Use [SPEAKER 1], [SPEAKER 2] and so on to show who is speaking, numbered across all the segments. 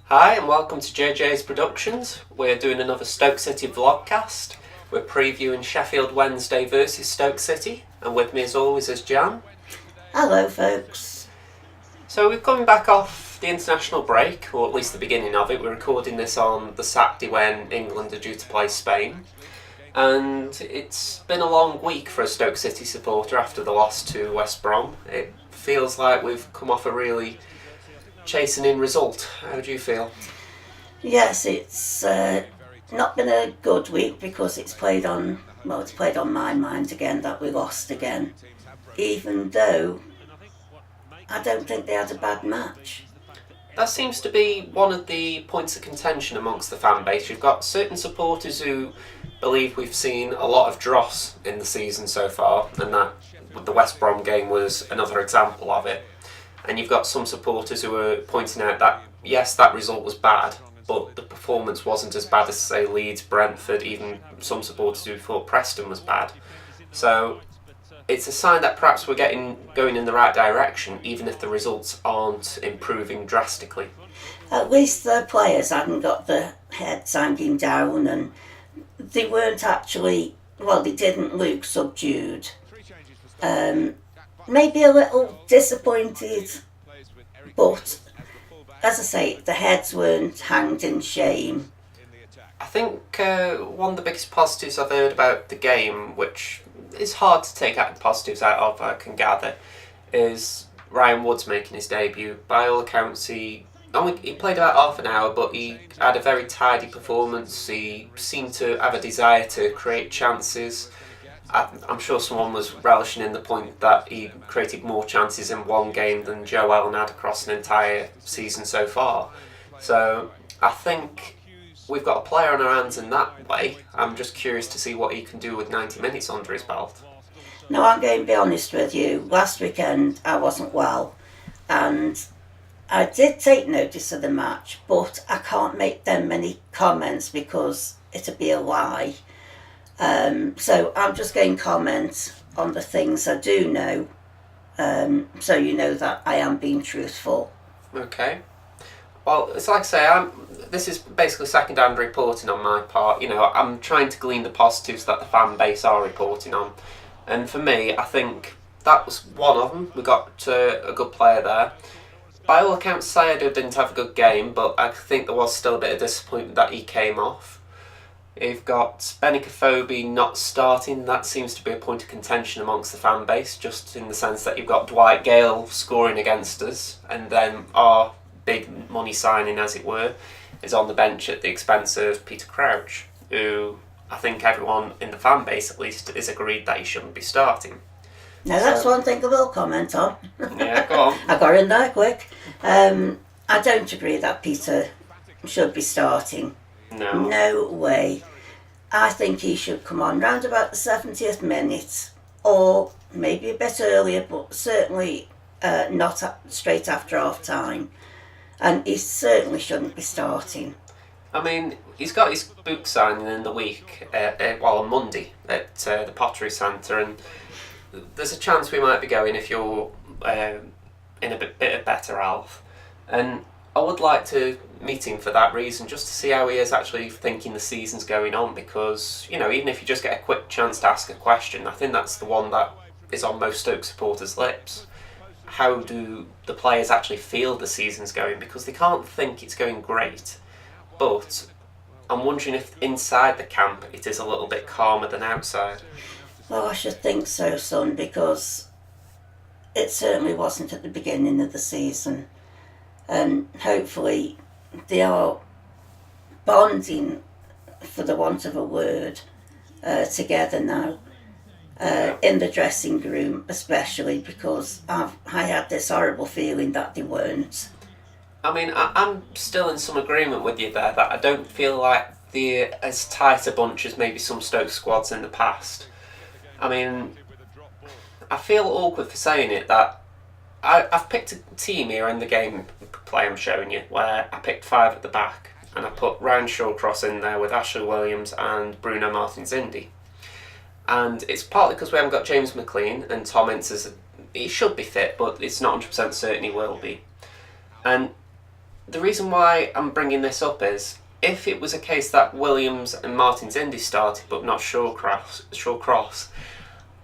[SPEAKER 1] Hi and welcome to JJ's Productions. We're doing another Stoke City vlogcast. We're previewing Sheffield Wednesday versus Stoke City, and with me as always is Jan.
[SPEAKER 2] Hello folks.
[SPEAKER 1] So we're coming back off the international break, or at least the beginning of it. We're recording this on the Saturday when England are due to play Spain. And it's been a long week for a Stoke City supporter after the loss to West Brom. It feels like we've come off a really chastening result. How do you feel?
[SPEAKER 2] Yes, it's not been a good week because it's played on my mind again that we lost again. Even though I don't think they had a bad match.
[SPEAKER 1] That seems to be one of the points of contention amongst the fan base. You've got certain supporters who believe we've seen a lot of dross in the season so far, and that the West Brom game was another example of it. And you've got some supporters who are pointing out that, yes, that result was bad, but the performance wasn't as bad as, say, Leeds, Brentford, even some supporters who thought Preston was bad. So it's a sign that perhaps we're going in the right direction, even if the results aren't improving drastically.
[SPEAKER 2] At least the players hadn't got the heads hanging down, and they weren't actually, they didn't look subdued. Maybe a little disappointed, but as I say, the heads weren't hanged in shame.
[SPEAKER 1] I think one of the biggest positives I've heard about the game, which is hard to take positives out of, I can gather, is Ryan Woods making his debut. By all accounts, he played about half an hour, but he had a very tidy performance. He seemed to have a desire to create chances. I'm sure someone was relishing in the point that he created more chances in one game than Joe Allen had across an entire season so far. So I think we've got a player on our hands in that way. I'm just curious to see what he can do with 90 minutes under his belt.
[SPEAKER 2] Now, I'm going to be honest with you. Last weekend I wasn't well, and I did take notice of the match, but I can't make them many comments because it'd be a lie. So I'm just going to comment on the things I do know, so you know that I am being truthful.
[SPEAKER 1] Okay. Well, it's like I say, this is basically second-hand reporting on my part. I'm trying to glean the positives that the fan base are reporting on. And for me, I think that was one of them. We got a good player there. By all accounts, Sayadu didn't have a good game, but I think there was still a bit of disappointment that he came off. You've got Benikofobi not starting. That seems to be a point of contention amongst the fan base, just in the sense that you've got Dwight Gale scoring against us, and then our big money signing, as it were, is on the bench at the expense of Peter Crouch, who I think everyone in the fan base, at least, is agreed that he shouldn't be starting.
[SPEAKER 2] Now, that's one thing I will comment on.
[SPEAKER 1] Yeah, go on.
[SPEAKER 2] I got in there quick. I don't agree that Peter should be starting. No way. I think he should come on round about the 70th minute, or maybe a bit earlier, but certainly not straight after half time. And he certainly shouldn't be starting.
[SPEAKER 1] I mean, he's got his book signing in the week, on Monday at the Pottery Centre, and there's a chance we might be going if you're in a bit of better health. And I would like to meet him for that reason, just to see how he is actually thinking the season's going on, because, even if you just get a quick chance to ask a question, I think that's the one that is on most Stoke supporters' lips. How do the players actually feel the season's going? Because they can't think it's going great, but I'm wondering if inside the camp it is a little bit calmer than outside.
[SPEAKER 2] Well, I should think so, son, because it certainly wasn't at the beginning of the season. And hopefully they are bonding, for the want of a word, together now, in the dressing room especially, because I had this horrible feeling that they weren't.
[SPEAKER 1] I mean, I'm still in some agreement with you there, that I don't feel like they're as tight a bunch as maybe some Stoke squads in the past. I mean, I feel awkward for saying it, that I've picked a team here in the game play I'm showing you, where I picked 5 at the back, and I put Ryan Shawcross in there with Ashley Williams and Bruno Martins-Indy. And it's partly because we haven't got James McLean, and Tom Ince he should be fit, but it's not 100% certain he will be. And the reason why I'm bringing this up is, if it was a case that Williams and Martins Indy started but not Shawcross,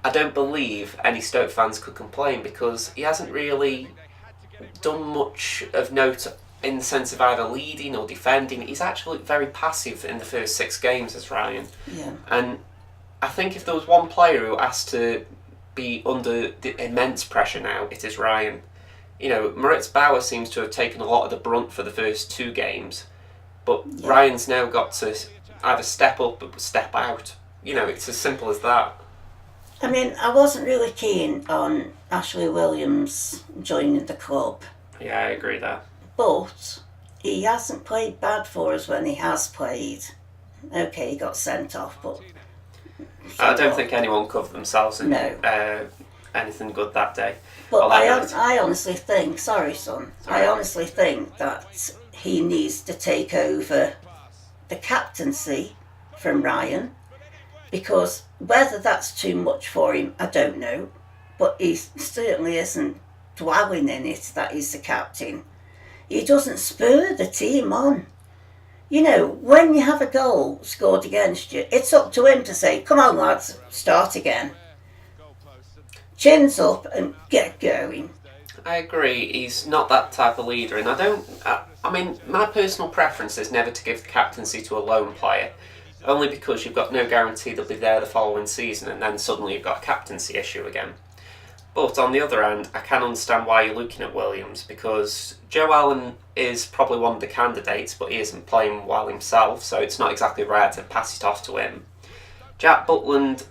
[SPEAKER 1] I don't believe any Stoke fans could complain, because he hasn't really done much of note in the sense of either leading or defending. He's actually very passive in the first 6 games as Ryan.
[SPEAKER 2] Yeah.
[SPEAKER 1] And I think if there was one player who has to be under the immense pressure now, it is Ryan. You know, Moritz Bauer seems to have taken a lot of the brunt for the first 2 games, but
[SPEAKER 2] Yeah.
[SPEAKER 1] Ryan's now got to either step up or step out. You know, it's as simple as that.
[SPEAKER 2] I mean, I wasn't really keen on Ashley Williams joining the club,
[SPEAKER 1] Yeah, I agree there.
[SPEAKER 2] but he hasn't played bad for us when he has played. Okay, he got sent off, but...
[SPEAKER 1] I don't think anyone covered themselves in
[SPEAKER 2] No.
[SPEAKER 1] anything good that day.
[SPEAKER 2] But
[SPEAKER 1] Well,
[SPEAKER 2] I honestly think, sorry son, I honestly think that he needs to take over the captaincy from Ryan, because whether that's too much for him, I don't know, but he certainly isn't dwelling in it that he's the captain. He doesn't spur the team on. You know, when you have a goal scored against you, it's up to him to say, come on lads, start again. Chins up and get going.
[SPEAKER 1] I agree, he's not that type of leader, and I mean, my personal preference is never to give the captaincy to a lone player, only because you've got no guarantee they'll be there the following season, and then suddenly you've got a captaincy issue again. But on the other hand, I can understand why you're looking at Williams, because Joe Allen is probably one of the candidates, but he isn't playing well himself, so it's not exactly right to pass it off to him. Jack Butland,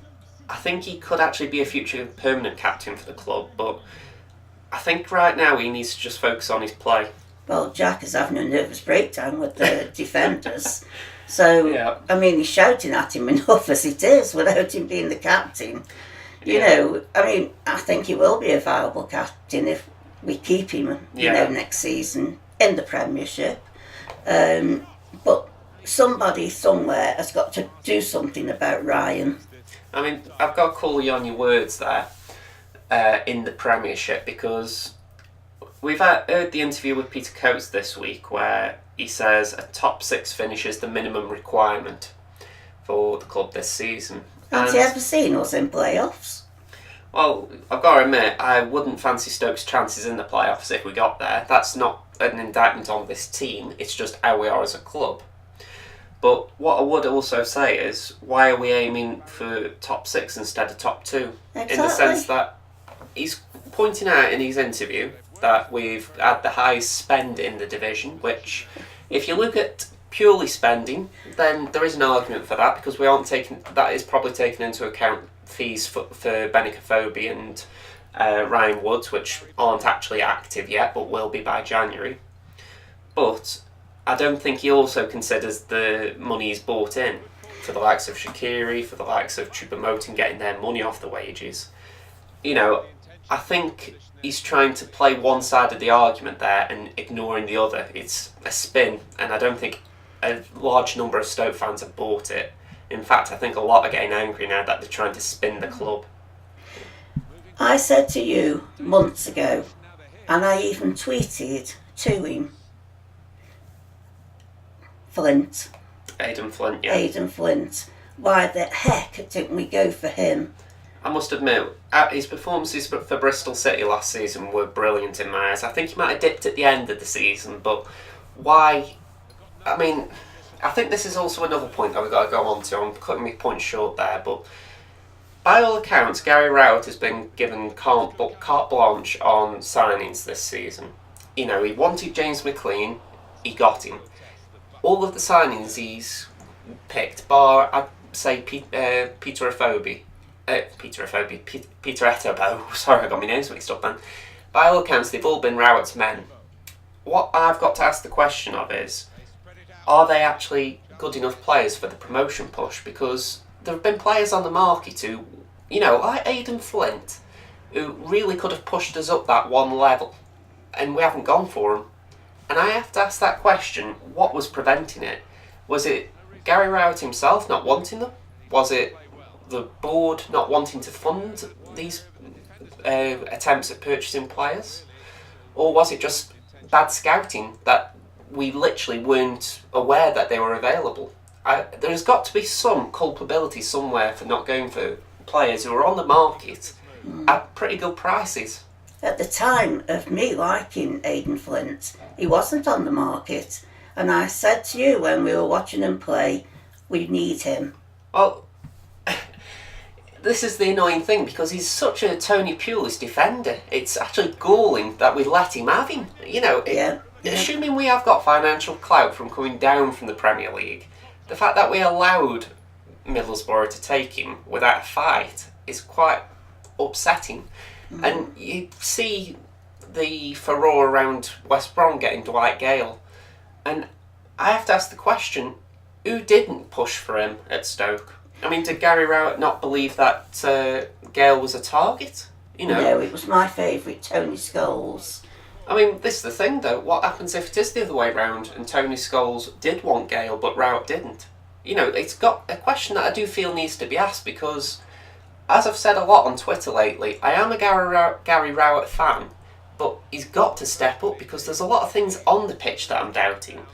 [SPEAKER 1] I think he could actually be a future permanent captain for the club, but I think right now he needs to just focus on his play.
[SPEAKER 2] Well, Jack is having a nervous breakdown with the defenders. So,
[SPEAKER 1] Yeah.
[SPEAKER 2] I mean, he's shouting at him enough as it is without him being the captain. You know, I mean, I think he will be a viable captain if we keep him, you know, next season in the Premiership. But somebody somewhere has got to do something about Ryan.
[SPEAKER 1] I mean, I've got to call you on your words there in the Premiership, because we've heard the interview with Peter Coates this week where he says a top 6 finish is the minimum requirement for the club this season.
[SPEAKER 2] Has he ever seen us in playoffs?
[SPEAKER 1] Well, I've got to admit, I wouldn't fancy Stoke's chances in the playoffs if we got there. That's not an indictment on this team, it's just how we are as a club. But what I would also say is, why are we aiming for top 6 instead of top 2?
[SPEAKER 2] Exactly.
[SPEAKER 1] In the sense that he's pointing out in his interview that we've had the highest spend in the division, which, if you look at purely spending, then there is an argument for that, because we aren't taking, that is probably taken into account fees for Benica Phobie and Ryan Woods, which aren't actually active yet but will be by January. But I don't think he also considers the money he's bought in for the likes of Shaqiri, for the likes of Choupo-Moting getting their money off the wages. You know, I think he's trying to play one side of the argument there and ignoring the other. It's a spin, and I don't think a large number of Stoke fans have bought it. In fact, I think a lot are getting angry now that they're trying to spin the club.
[SPEAKER 2] I said to you months ago, and I even tweeted to him, Flint.
[SPEAKER 1] Aidan Flint, yeah.
[SPEAKER 2] Aidan Flint. Why the heck didn't we go for him?
[SPEAKER 1] I must admit, his performances for Bristol City last season were brilliant in my eyes. I think he might have dipped at the end of the season, but why? I mean, I think this is also another point that we've got to go on to. I'm cutting my point short there, but by all accounts, Gary Rowett has been given carte blanche on signings this season. You know, he wanted James McLean, he got him. All of the signings he's picked, bar, I'd say Peter Etobo. Sorry, I got my names mixed up then. By all accounts, they've all been Rowett's men. What I've got to ask the question of is, are they actually good enough players for the promotion push? Because there have been players on the market who, you know, like Aidan Flint, who really could have pushed us up that one level, and we haven't gone for them. And I have to ask that question, what was preventing it? Was it Gary Rowett himself not wanting them? Was it the board not wanting to fund these attempts at purchasing players? Or was it just bad scouting that we literally weren't aware that they were available. There's got to be some culpability somewhere for not going for players who are on the market at pretty good prices.
[SPEAKER 2] At the time of me liking Aidan Flint, he wasn't on the market. And I said to you when we were watching him play, we need him.
[SPEAKER 1] Well, this is the annoying thing, because he's such a Tony Pulis defender. It's actually galling that we let him have him. You know, assuming we have got financial clout from coming down from the Premier League, the fact that we allowed Middlesbrough to take him without a fight is quite upsetting. And you see the furore around West Brom getting Dwight Gale, and I have to ask the question, who didn't push for him at Stoke? I mean, did Gary Rowett not believe that Gale was a target? You know?
[SPEAKER 2] No, it was my favourite, Tony Scholes.
[SPEAKER 1] I mean, this is the thing though, what happens if it is the other way round and Tony Scholes did want Gale but Rowett didn't? You know, it's got a question that I do feel needs to be asked, because as I've said a lot on Twitter lately, I am a Gary Rowett fan, but he's got to step up, because there's a lot of things on the pitch that I'm doubting.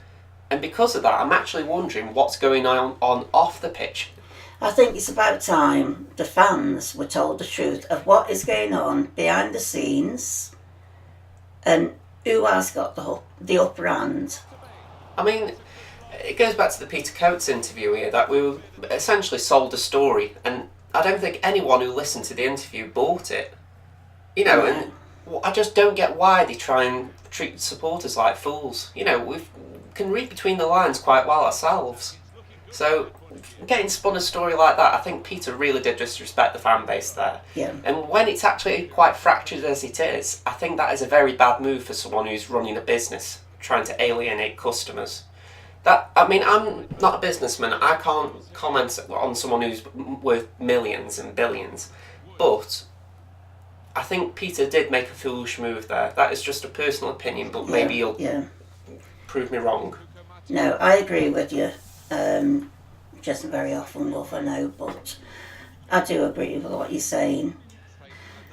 [SPEAKER 1] And because of that, I'm actually wondering what's going on off the pitch.
[SPEAKER 2] I think it's about time the fans were told the truth of what is going on behind the scenes and who has got the upper hand.
[SPEAKER 1] I mean, it goes back to the Peter Coates interview here, that we essentially sold a story, and I don't think anyone who listened to the interview bought it. You know, and I just don't get why they try and treat supporters like fools. You know, we can read between the lines quite well ourselves. So, getting spun a story like that, I think Peter really did disrespect the fan base there.
[SPEAKER 2] Yeah.
[SPEAKER 1] And when it's actually quite fractured as it is, I think that is a very bad move for someone who's running a business, trying to alienate customers. I mean, I'm not a businessman. I can't comment on someone who's worth millions and billions. But I think Peter did make a foolish move there. That is just a personal opinion, but maybe you'll prove me wrong.
[SPEAKER 2] No, I agree with you. Which isn't very often, love, I know, but I do agree with what you're saying.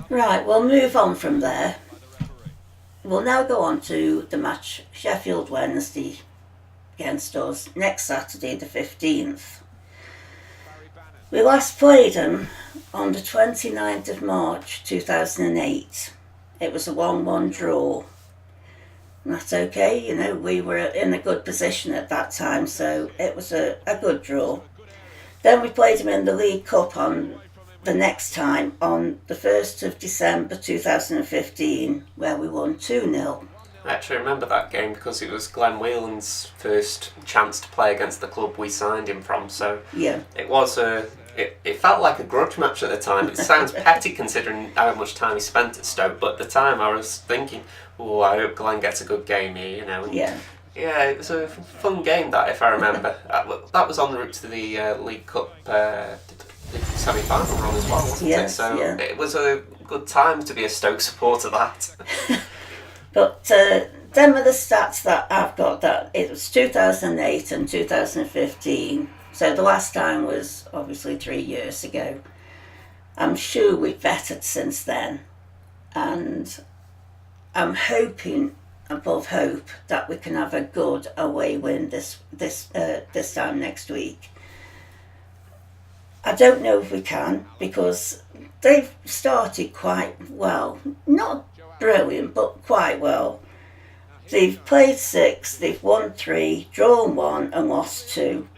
[SPEAKER 2] Right, we'll move on from there. We'll now go on to the match Sheffield Wednesday against us next Saturday the 15th. We last played them on the 29th of March 2008. It was a 1-1 draw. And that's okay, you know, we were in a good position at that time, so it was a good draw. Then we played them in the League Cup on the next time on the 1st of December 2015, where we won 2-0.
[SPEAKER 1] I actually remember that game because it was Glenn Whelan's first chance to play against the club we signed him from, so it was it felt like a grudge match at the time. It sounds petty considering how much time he spent at Stoke, but at the time I was thinking, oh, I hope Glenn gets a good game here, you know.
[SPEAKER 2] Yeah,
[SPEAKER 1] it was a fun game, that, if I remember. That was on the route to the League Cup semi-final run as well, wasn't it? So it was a good time to be a Stoke supporter, that.
[SPEAKER 2] But them are the stats that I've got. That it was 2008 and 2015. So the last time was obviously 3 years ago. I'm sure we've bettered since then, and I'm hoping above hope that we can have a good away win this time next week. I don't know if we can, because they've started quite well. Not brilliant, but quite well. They've played 6, they've won 3, drawn 1 and lost 2.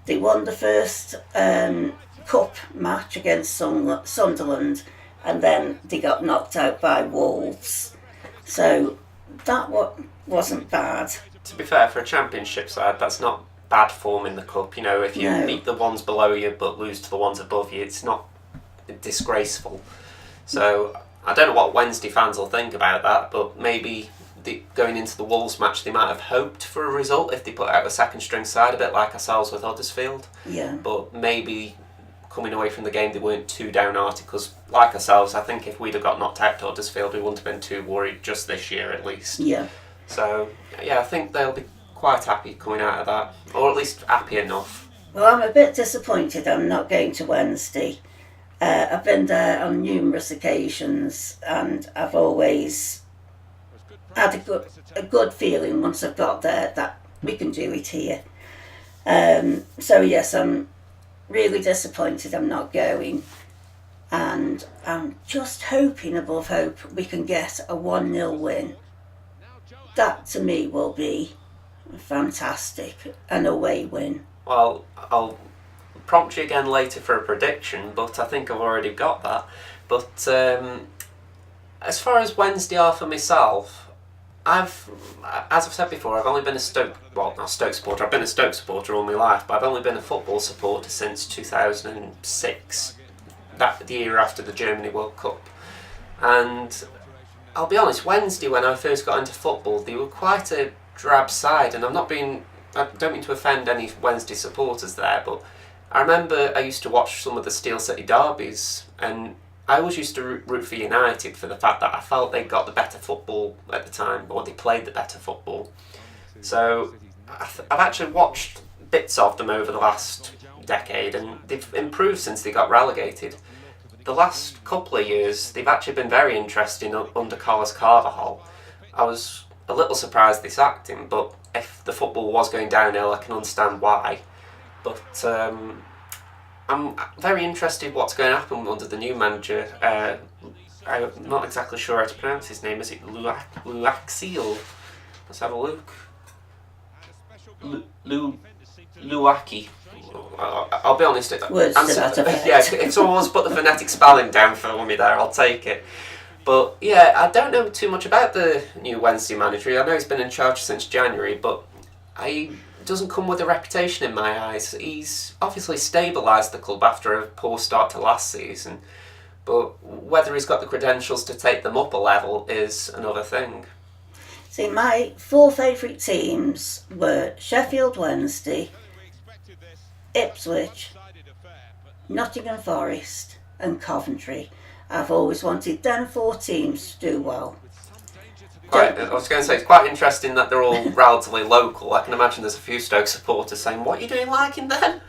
[SPEAKER 2] They won the first cup match against Sunderland, and then they got knocked out by Wolves. So that wasn't bad.
[SPEAKER 1] To be fair, for a championship side, that's not bad form in the cup. You know, if you beat the ones below you but lose to the ones above you, it's not disgraceful. So I don't know what Wednesday fans will think about that, but maybe going into the Wolves match, they might have hoped for a result if they put out a second string side, a bit like ourselves with Huddersfield.
[SPEAKER 2] Yeah.
[SPEAKER 1] But maybe coming away from the game, they weren't too downhearted, because like ourselves, I think if we'd have got knocked out to Huddersfield, we wouldn't have been too worried just this year at least.
[SPEAKER 2] Yeah.
[SPEAKER 1] So I think they'll be quite happy coming out of that, or at least happy enough.
[SPEAKER 2] Well, I'm a bit disappointed I'm not going to Wednesday. I've been there on numerous occasions, and I've always had a good feeling once I got there that we can do it here. So yes, I'm really disappointed I'm not going, and I'm just hoping above hope we can get a 1-0 win. That to me will be fantastic, an away win.
[SPEAKER 1] Well, I'll prompt you again later for a prediction, but I think I've already got that. But as far as Wednesday are for myself, as I've said before, I've only been not Stoke supporter, I've been a Stoke supporter all my life, but I've only been a football supporter since 2006, the year after the Germany World Cup. And I'll be honest, Wednesday, when I first got into football, they were quite a drab side, and I don't mean to offend any Wednesday supporters there, but I remember I used to watch some of the Steel City derbies, and I always used to root for United for the fact that I felt they got the better football at the time, or they played the better football. So I've actually watched bits of them over the last decade, and they've improved since they got relegated. The last couple of years, they've actually been very interesting under Carlos Carvajal. I was a little surprised they sacked him, but if the football was going downhill, I can understand why. But I'm very interested what's going to happen under the new manager. I'm not exactly sure how to pronounce his name. Is it Luaxi? Let's have a look. Luaki. I'll be honest. If someone's put the phonetic spelling down for me there, I'll take it. But yeah, I don't know too much about the new Wednesday manager. I know he's been in charge since January, but he doesn't come with a reputation in my eyes. He's obviously stabilised the club after a poor start to last season, but whether he's got the credentials to take them up a level is another thing.
[SPEAKER 2] See, my 4 favourite teams were Sheffield Wednesday, Ipswich, Nottingham Forest and Coventry. I've always wanted them 4 teams to do well.
[SPEAKER 1] I was going to say, it's quite interesting that they're all relatively local. I can imagine there's a few Stoke supporters saying, what are you doing liking them?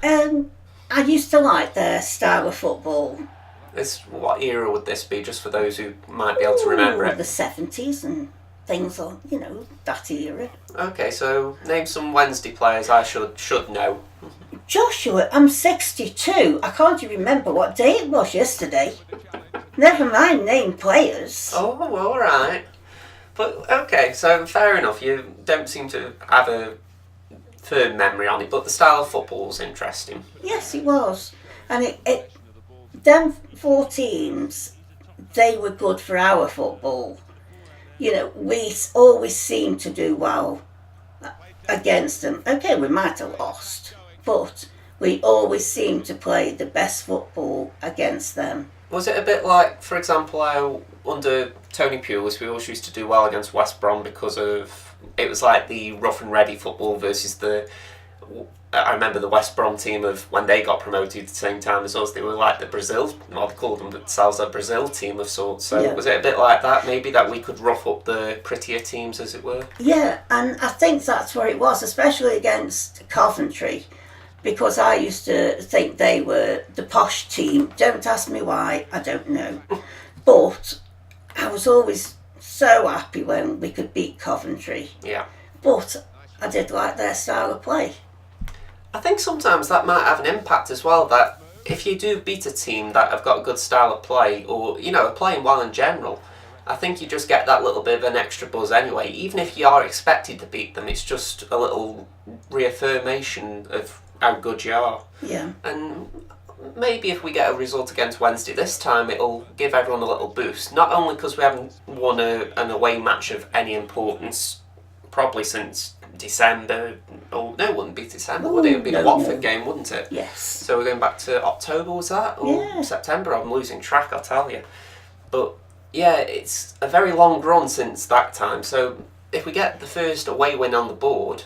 [SPEAKER 2] I used to like their style of football.
[SPEAKER 1] What era would this be, just for those who might be able to remember it?
[SPEAKER 2] The 70s and things on, that era.
[SPEAKER 1] Okay, so name some Wednesday players I should know.
[SPEAKER 2] Joshua, I'm 62. I can't even remember what day it was yesterday. Never mind name players.
[SPEAKER 1] Oh, all right. But, okay, so fair enough. You don't seem to have a firm memory on it, but the style of football was interesting.
[SPEAKER 2] Yes, it was. And them 4 teams, they were good for our football. We always seemed to do well against them. Okay, we might have lost, but we always seemed to play the best football against them.
[SPEAKER 1] Was it a bit like, for example, how under Tony Pulis we always used to do well against West Brom because of, it was like the rough and ready football versus I remember the West Brom team of when they got promoted at the same time as us, they were like the Brazil, they called themselves a Brazil team of sorts. So yeah. Was it a bit like that, maybe, that we could rough up the prettier teams, as it were?
[SPEAKER 2] Yeah, and I think that's what it was, especially against Coventry, because I used to think they were the posh team. Don't ask me why, I don't know. But I was always so happy when we could beat Coventry.
[SPEAKER 1] Yeah.
[SPEAKER 2] But I did like their style of play.
[SPEAKER 1] I think sometimes that might have an impact as well, that if you do beat a team that have got a good style of play, or, are playing well in general, I think you just get that little bit of an extra buzz anyway. Even if you are expected to beat them, it's just a little reaffirmation of how good you are.
[SPEAKER 2] Yeah.
[SPEAKER 1] And maybe if we get a result against Wednesday this time, it'll give everyone a little boost. Not only because we haven't won an away match of any importance, probably since December. Oh, no, it wouldn't be December, would it? It would be the Watford game, wouldn't it?
[SPEAKER 2] Yes.
[SPEAKER 1] So we're going back to October, was that? Or September? I'm losing track, I'll tell you. But yeah, it's a very long run since that time. So if we get the first away win on the board,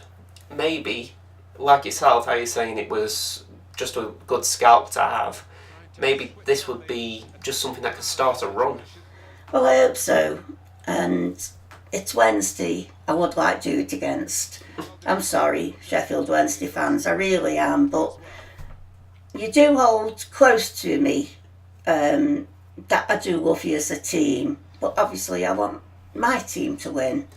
[SPEAKER 1] maybe, like yourself, how you're saying it was just a good scalp to have, maybe this would be just something that could start a run.
[SPEAKER 2] Well, I hope so. And it's Wednesday. I would like to do it against. I'm sorry, Sheffield Wednesday fans, I really am, but you do hold close to me that I do love you as a team, but obviously I want my team to win.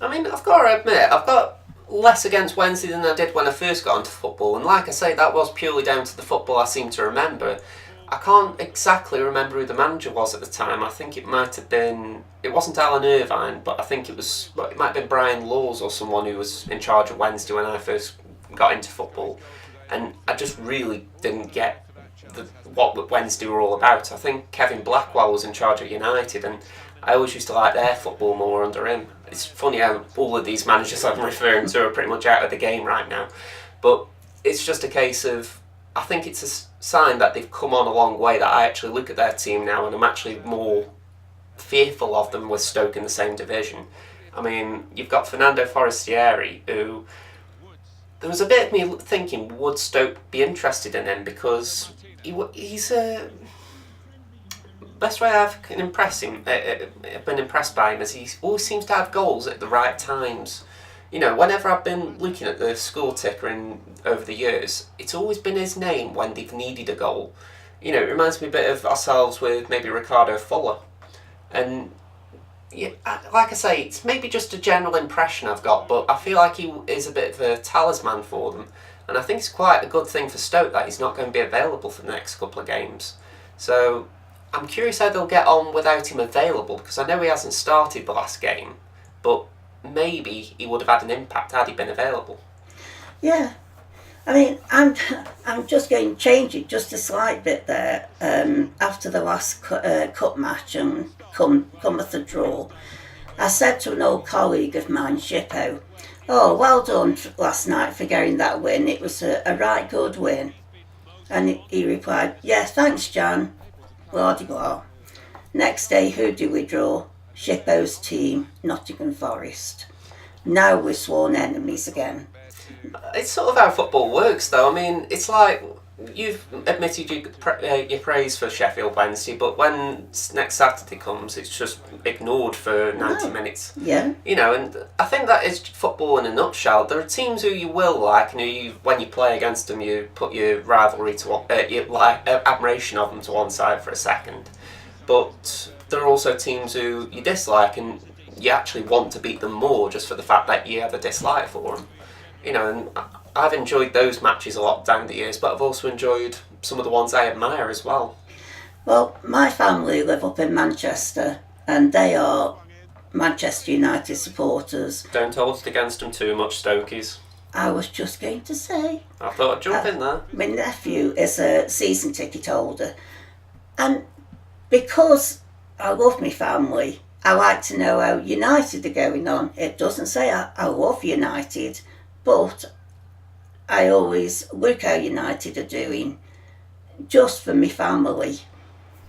[SPEAKER 1] I mean, I've got to admit, I've got less against Wednesday than I did when I first got into football, and like I say, that was purely down to the football I seem to remember. I can't exactly remember who the manager was at the time. I think it might have been... It wasn't Alan Irvine, but I think it was... It might have been Brian Laws or someone who was in charge of Wednesday when I first got into football. And I just really didn't get what Wednesday were all about. I think Kevin Blackwell was in charge of United, and I always used to like their football more under him. It's funny how all of these managers I'm referring to are pretty much out of the game right now. But it's just a case of... I think it's a sign that they've come on a long way, that I actually look at their team now and I'm actually more fearful of them with Stoke in the same division. I mean, you've got Fernando Forestieri, who... There was a bit of me thinking, would Stoke be interested in him? Because he's a... Best way I've been impressed by him is he always seems to have goals at the right times. You know, whenever I've been looking at the score ticker over the years, it's always been his name when they've needed a goal. You know, it reminds me a bit of ourselves with maybe Ricardo Fuller. And, yeah, like I say, it's maybe just a general impression I've got, but I feel like he is a bit of a talisman for them. And I think it's quite a good thing for Stoke that he's not going to be available for the next couple of games. So I'm curious how they'll get on without him available, because I know he hasn't started the last game, but maybe he would have had an impact had he been available.
[SPEAKER 2] Yeah, I mean, I'm just going to change it just a slight bit there. After the last cup match and cometh the draw, I said to an old colleague of mine, Shippo, "Oh, well done last night for getting that win. It was a right good win." And he replied, "Yeah, thanks, Jan." Blah de blah. Next day, who do we draw? Shippo's team, Nottingham Forest. Now we're sworn enemies again.
[SPEAKER 1] It's sort of how football works, though. I mean, it's like you've admitted your praise for Sheffield Wednesday, but when next Saturday comes, it's just ignored for 90 minutes.
[SPEAKER 2] Yeah.
[SPEAKER 1] You know, and I think that is football in a nutshell. There are teams who you will like, and when you play against them, you put your rivalry your admiration of them to one side for a second. But there are also teams who you dislike, and you actually want to beat them more just for the fact that you have a dislike for them. You know, and I've enjoyed those matches a lot down the years, but I've also enjoyed some of the ones I admire as well.
[SPEAKER 2] Well, my family live up in Manchester, and they are Manchester United supporters.
[SPEAKER 1] Don't hold it against them too much, Stokies.
[SPEAKER 2] I was just going to say.
[SPEAKER 1] I thought I'd jump in there.
[SPEAKER 2] My nephew is a season ticket holder, and because I love my family, I like to know how United are going on. It doesn't say I love United, but I always look how United are doing, just for my family,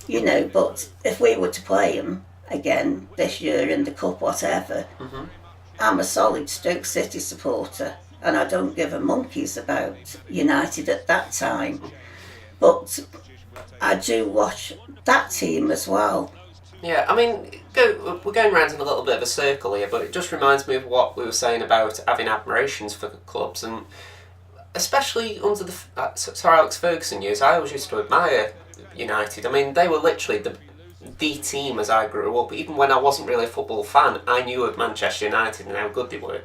[SPEAKER 2] you know. But if we were to play them again this year in the cup, whatever, I'm a solid Stoke City supporter, and I don't give a monkeys about United at that time. But I do watch that team as well.
[SPEAKER 1] Yeah, I mean, we're going round in a little bit of a circle here, but it just reminds me of what we were saying about having admirations for the clubs, and especially under the Sir Alex Ferguson years, I always used to admire United. I mean, they were literally the team as I grew up. Even when I wasn't really a football fan, I knew of Manchester United and how good they were.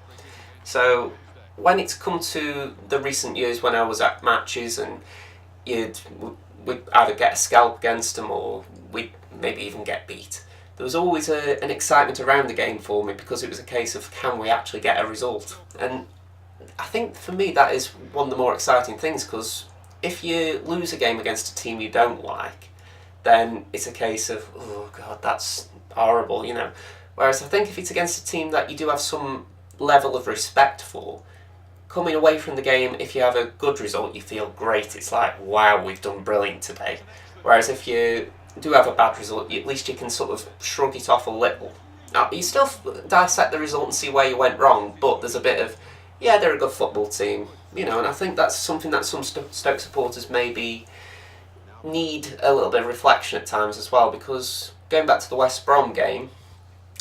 [SPEAKER 1] So when it's come to the recent years when I was at matches and we'd either get a scalp against them or we'd maybe even get beat, there was always an excitement around the game for me, because it was a case of, can we actually get a result? And I think for me that is one of the more exciting things, because if you lose a game against a team you don't like, then it's a case of, oh god, that's horrible, you know. Whereas I think if it's against a team that you do have some level of respect for, coming away from the game, if you have a good result, you feel great. It's like, wow, we've done brilliant today. Whereas if you do have a bad result, at least you can sort of shrug it off a little. Now, you still dissect the result and see where you went wrong, but there's a bit of, yeah, they're a good football team, you know, and I think that's something that some Stoke supporters maybe need a little bit of reflection at times as well, because going back to the West Brom game,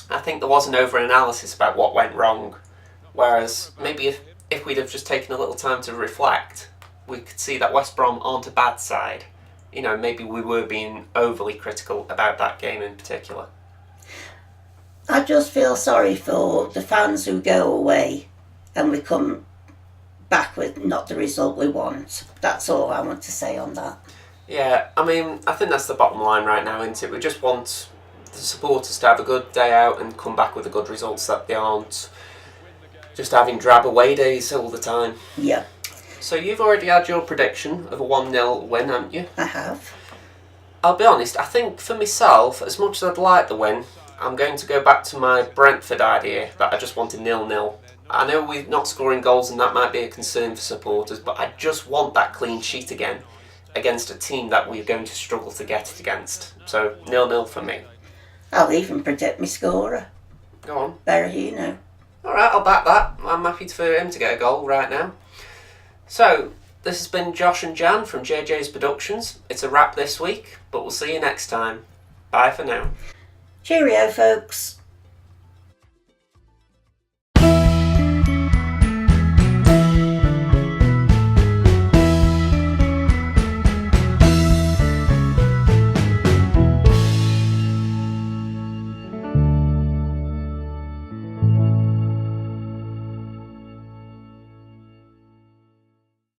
[SPEAKER 1] I think there was an over-analysis about what went wrong, whereas maybe if we'd have just taken a little time to reflect, we could see that West Brom aren't a bad side. You know, maybe we were being overly critical about that game in particular.
[SPEAKER 2] I just feel sorry for the fans who go away and we come back with not the result we want. That's all I want to say on that.
[SPEAKER 1] Yeah, I mean, I think that's the bottom line right now, isn't it? We just want the supporters to have a good day out and come back with the good results, that they aren't just having drab away days all the time.
[SPEAKER 2] Yeah,
[SPEAKER 1] So you've already had your prediction of a 1-0 win, haven't you?
[SPEAKER 2] I have.
[SPEAKER 1] I'll be honest, I think for myself, as much as I'd like the win, I'm going to go back to my Brentford idea that I just wanted 0-0. I know we're not scoring goals and that might be a concern for supporters, but I just want that clean sheet again against a team that we're going to struggle to get it against. So 0-0 for me.
[SPEAKER 2] I'll even predict my scorer.
[SPEAKER 1] Go on.
[SPEAKER 2] Berahino.
[SPEAKER 1] Alright, I'll back that. I'm happy for him to get a goal right now. So, this has been Josh and Jan from JJ's Productions. It's a wrap this week, but we'll see you next time. Bye for now.
[SPEAKER 2] Cheerio, folks.